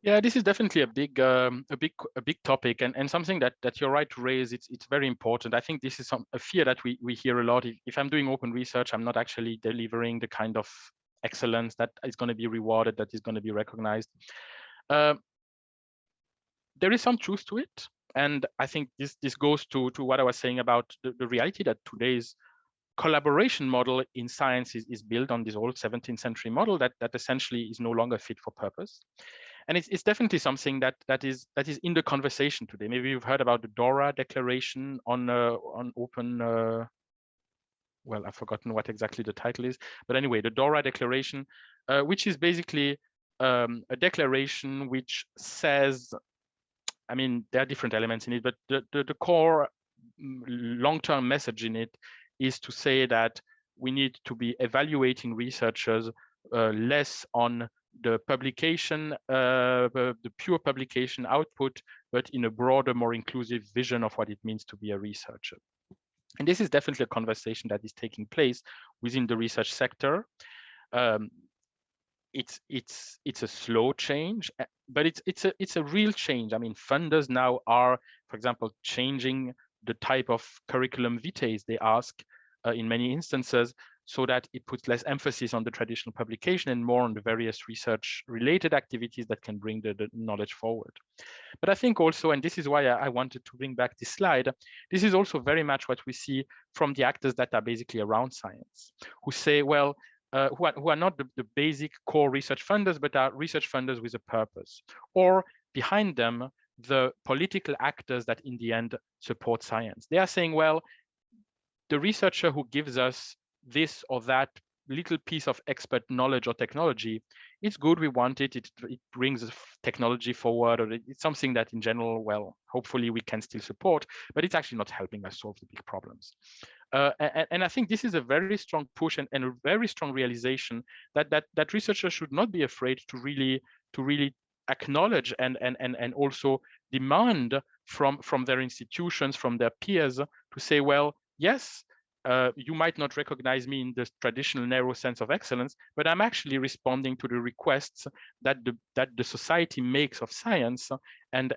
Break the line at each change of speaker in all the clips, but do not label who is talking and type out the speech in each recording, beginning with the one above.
Yeah, this is definitely a big topic, and something that you're right to raise. It's very important. I think this is a fear that we hear a lot. If I'm doing open research, I'm not actually delivering the kind of excellence that is going to be rewarded, that is going to be recognized. There is some truth to it, and I think this goes to what I was saying about the reality that today's collaboration model in science is built on this old 17th century model that essentially is no longer fit for purpose. And it's definitely something that is in the conversation today. Maybe you've heard about the DORA declaration on open. Well, I've forgotten what exactly the title is, but anyway, the DORA declaration, which is basically a declaration which says, I mean, there are different elements in it, but the core long-term message in it is to say that we need to be evaluating researchers less on the publication, the pure publication output, but in a broader, more inclusive vision of what it means to be a researcher. And this is definitely a conversation that is taking place within the research sector. It's a slow change, but it's a real change. I mean, funders now are, for example, changing the type of curriculum vitae they ask in many instances, so that it puts less emphasis on the traditional publication and more on the various research-related activities that can bring the knowledge forward. But I think also, and this is why I wanted to bring back this slide, this is also very much what we see from the actors that are basically around science, who say, well, who are not the basic core research funders, but are research funders with a purpose, or behind them, the political actors that in the end support science. They are saying, well, the researcher who gives us this or that little piece of expert knowledge or technology, it's good, we want it, it brings technology forward, or it's something that in general, well, hopefully we can still support, but it's actually not helping us solve the big problems. And I think this is a very strong push and a very strong realization that researchers should not be afraid to really acknowledge and also demand from their institutions, from their peers, to say, well, yes, you might not recognize me in the traditional narrow sense of excellence, but I'm actually responding to the requests that the society makes of science, and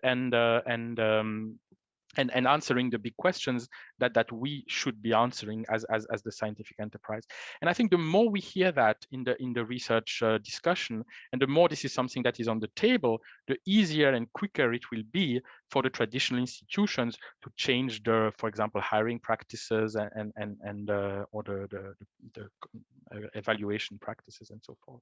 answering the big questions that we should be answering as the scientific enterprise. And I think the more we hear that in the research discussion, and the more this is something that is on the table, the easier and quicker it will be for the traditional institutions to change their, for example, hiring practices and or the evaluation practices and so forth.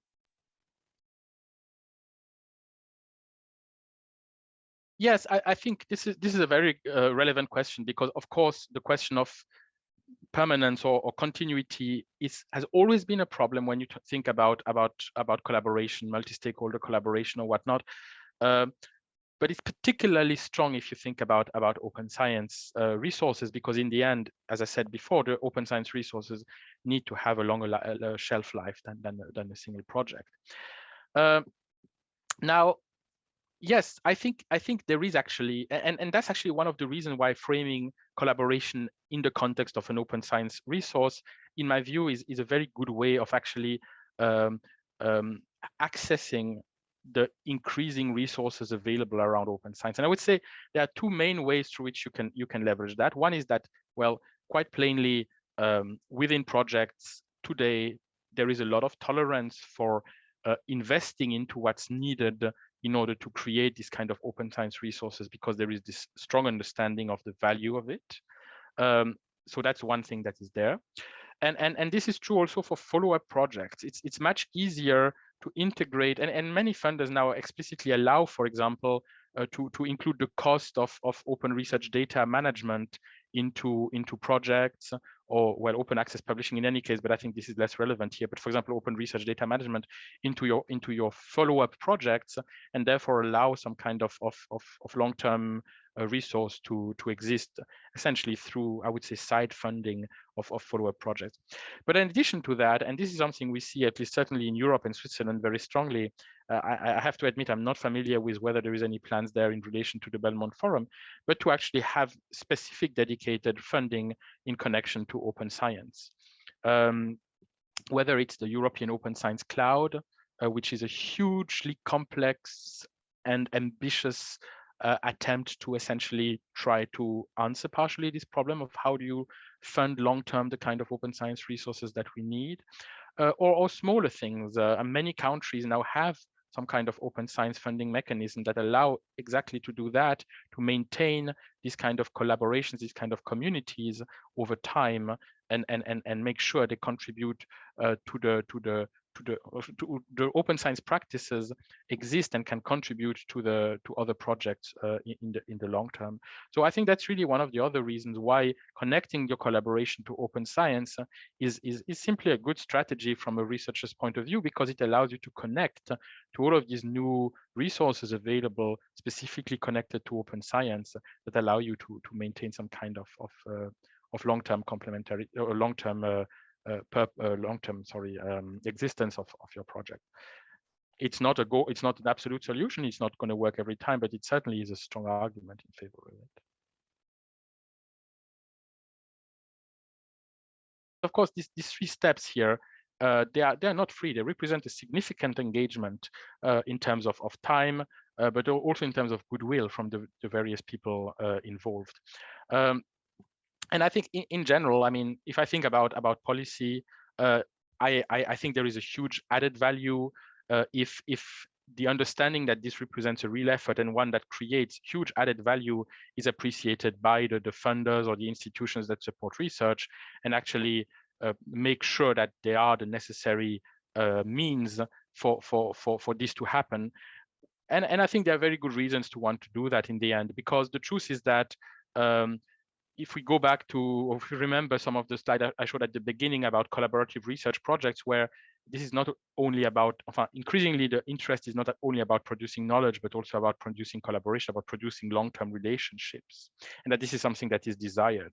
Yes, I think this is a very relevant question, because of course the question of permanence or continuity has always been a problem when you think about collaboration, multi-stakeholder collaboration or whatnot. But it's particularly strong if you think about open science resources, because in the end, as I said before, the open science resources need to have a longer shelf life than a single project. Now, yes, I think there is actually, and that's actually one of the reasons why framing collaboration in the context of an open science resource, in my view, is a very good way of actually accessing the increasing resources available around open science. And I would say there are two main ways through which you can leverage that. One is that, well, quite plainly, within projects today, there is a lot of tolerance for investing into what's needed in order to create this kind of open science resources, because there is this strong understanding of the value of it. So that's one thing that is there. And this is true also for follow-up projects. It's much easier to integrate, and many funders now explicitly allow, for example, to include the cost of open research data management into projects, or, well, open access publishing in any case, but I think this is less relevant here. But for example, open research data management into your follow-up projects, and therefore allow some kind of long-term resource to exist, essentially through, I would say, side funding of follow-up projects. But in addition to that, and this is something we see, at least certainly in Europe and Switzerland, very strongly, I have to admit I'm not familiar with whether there is any plans there in relation to the Belmont Forum, but to actually have specific dedicated funding in connection to open science. Whether it's the European Open Science Cloud, which is a hugely complex and ambitious attempt to essentially try to answer partially this problem of how do you fund long-term the kind of open science resources that we need, or smaller things. And many countries now have some kind of open science funding mechanism that allow exactly to do that, to maintain these kind of collaborations, these kind of communities over time, and make sure they contribute to the open science practices exist and can contribute to other projects in the long term. So I think that's really one of the other reasons why connecting your collaboration to open science is simply a good strategy from a researcher's point of view, because it allows you to connect to all of these new resources available specifically connected to open science that allow you to maintain some kind of long-term complementary or long-term existence of your project. It's not a goal, it's not an absolute solution, it's not going to work every time, but it certainly is a strong argument in favor of it. Of course, these three steps here, they are not free. They represent a significant engagement in terms of time, but also in terms of goodwill from the various people involved. And I think in general, I mean, if I think about policy, I think there is a huge added value if the understanding that this represents a real effort and one that creates huge added value is appreciated by the funders or the institutions that support research, and actually make sure that there are the necessary means for this to happen. And I think there are very good reasons to want to do that in the end, because the truth is that if we go back to, or if you remember some of the slides I showed at the beginning about collaborative research projects, where this is not only about, increasingly the interest is not only about producing knowledge, but also about producing collaboration, about producing long-term relationships, and that this is something that is desired.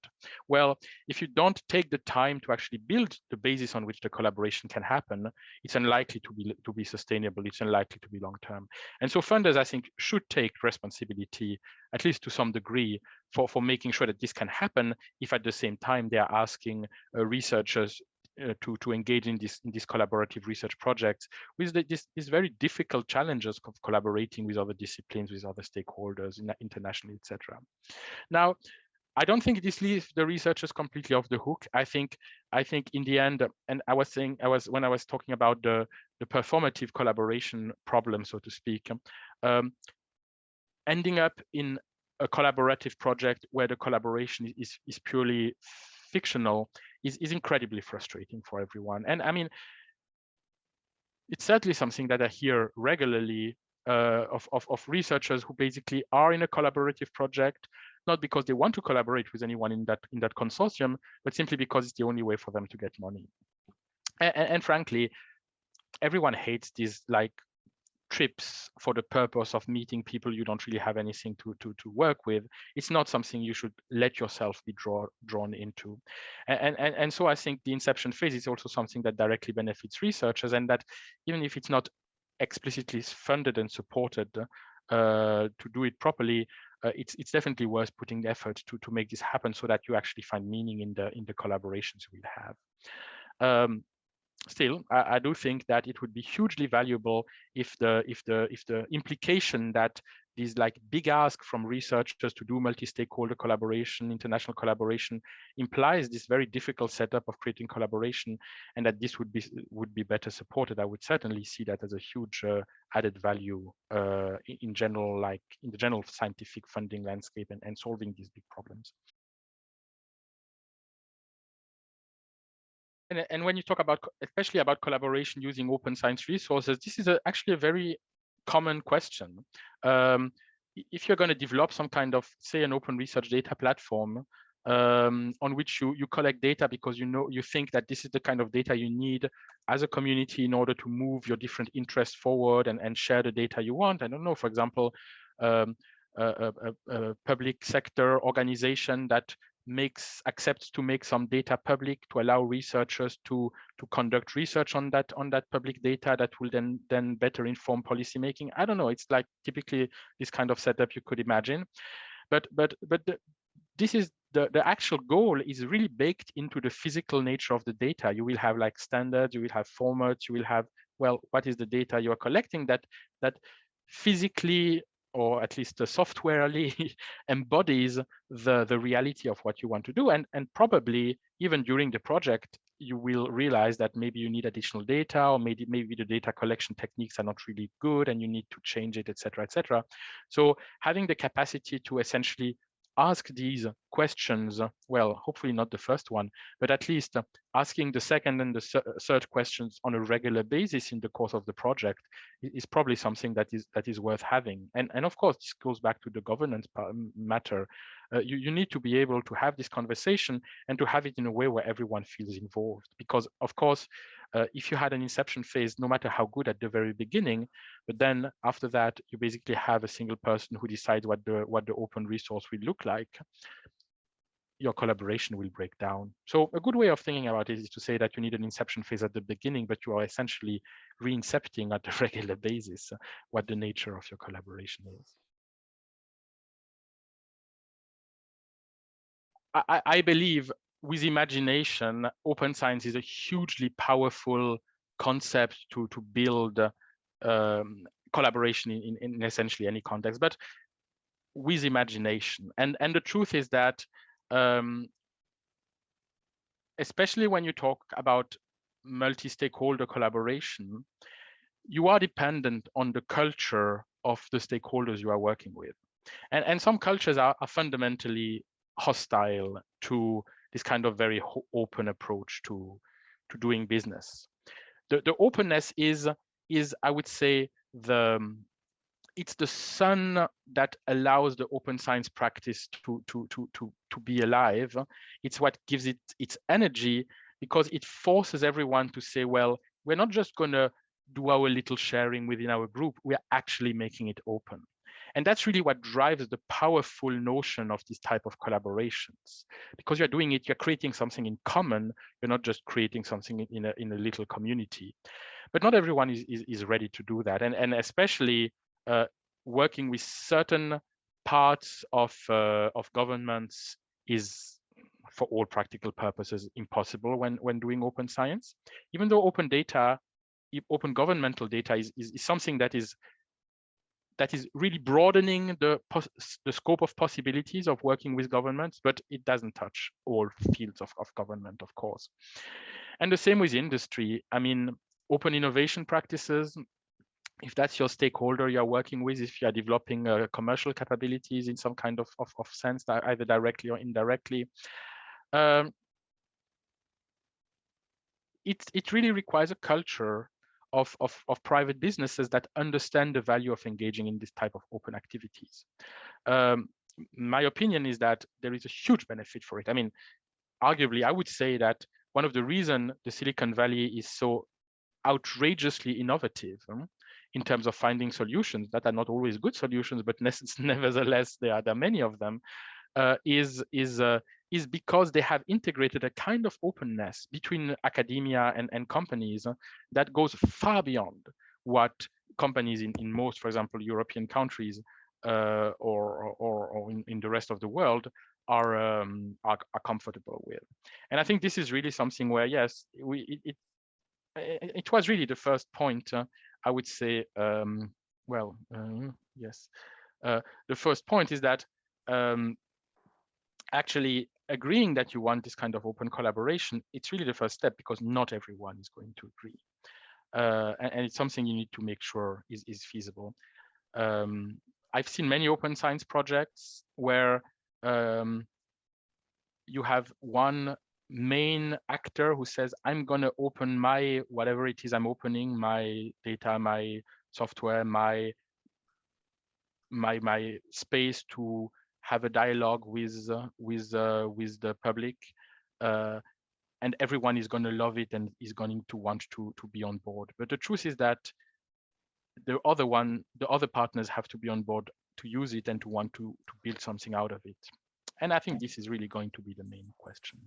Well, if you don't take the time to actually build the basis on which the collaboration can happen, it's unlikely to be sustainable, it's unlikely to be long-term. And so funders, I think, should take responsibility, at least to some degree, for making sure that this can happen, if at the same time they are asking researchers to engage in these collaborative research projects with these very difficult challenges of collaborating with other disciplines, with other stakeholders internationally, etc. Now, I don't think this leaves the researchers completely off the hook. I think in the end, and when I was talking about the performative collaboration problem, so to speak, ending up in a collaborative project where the collaboration is purely fictional is incredibly frustrating for everyone. And I mean, it's certainly something that I hear regularly of researchers who basically are in a collaborative project, not because they want to collaborate with anyone in that consortium, but simply because it's the only way for them to get money. And frankly, everyone hates these like trips for the purpose of meeting people you don't really have anything to work with. It's not something you should let yourself be drawn into. And so I think the inception phase is also something that directly benefits researchers, and that even if it's not explicitly funded and supported to do it properly, it's definitely worth putting the effort to make this happen, so that you actually find meaning in the collaborations we'll have. Still, I do think that it would be hugely valuable if the implication that these like big ask from researchers to do multi-stakeholder collaboration, international collaboration, implies this very difficult setup of creating collaboration, and that this would be better supported. I would certainly see that as a huge added value in general, like in the general scientific funding landscape and solving these big problems. And when you talk about, especially about collaboration using open science resources, this is actually a very common question. If you're going to develop some kind of, say, an open research data platform on which you collect data because you think that this is the kind of data you need as a community in order to move your different interests forward and share the data you want. I don't know, for example, a public sector organization that accepts to make some data public to allow researchers to conduct research on that public data that will then better inform policy making. I don't know, it's like typically this kind of setup you could imagine, but this is the actual goal is really baked into the physical nature of the data. You will have like standards, you will have formats, you will have, well, what is the data you are collecting that physically, or at least softwarely embodies the reality of what you want to do. And probably even during the project, you will realize that maybe you need additional data, or maybe the data collection techniques are not really good and you need to change it, etc., etc. So having the capacity to essentially ask these questions, well, hopefully not the first one, but at least asking the second and the third questions on a regular basis in the course of the project is probably something that is worth having. And of course, this goes back to the governance matter. You need to be able to have this conversation and to have it in a way where everyone feels involved. Because of course, if you had an inception phase, no matter how good at the very beginning, but then after that, you basically have a single person who decides what the open resource will look like, your collaboration will break down. So a good way of thinking about it is to say that you need an inception phase at the beginning, but you are essentially re-incepting at a regular basis what the nature of your collaboration is. I believe with imagination, open science is a hugely powerful concept to build collaboration in essentially any context, but with imagination. And the truth is that especially when you talk about multi-stakeholder collaboration, you are dependent on the culture of the stakeholders you are working with. And some cultures are fundamentally hostile to this kind of very open approach to doing business. The openness is I would say it's the sun that allows the open science practice to be alive. It's what gives it its energy, because it forces everyone to say, well, we're not just going to do our little sharing within our group, we're actually making it open. And that's really what drives the powerful notion of this type of collaborations. Because you're doing it, you're creating something in common, you're not just creating something in a little community. But not everyone is ready to do that. And especially working with certain parts of governments is, for all practical purposes, impossible when doing open science. Even though open data, open governmental data is something that is really broadening the scope of possibilities of working with governments, but it doesn't touch all fields of government, of course. And the same with industry. I mean, open innovation practices, if that's your stakeholder you're working with, if you're developing commercial capabilities in some kind of sense, either directly or indirectly, it really requires a culture of private businesses that understand the value of engaging in this type of open activities. My opinion is that there is a huge benefit for it. I mean, arguably, I would say that one of the reasons the Silicon Valley is so outrageously innovative in terms of finding solutions that are not always good solutions, but nevertheless, there are many of them, is because they have integrated a kind of openness between academia and companies that goes far beyond what companies in most, for example, European countries or in the rest of the world are comfortable with. And I think this is really something where, yes, it was really the first point, I would say, yes. The first point is that actually agreeing that you want this kind of open collaboration, it's really the first step, because not everyone is going to agree. And it's something you need to make sure is feasible. I've seen many open science projects where you have one main actor who says, I'm going to open my, whatever it is I'm opening, my data, my software, my space to have a dialogue with the public, and everyone is going to love it and is going to want to be on board. But the truth is that the other partners have to be on board to use it and to want to build something out of it. And I think this is really going to be the main question.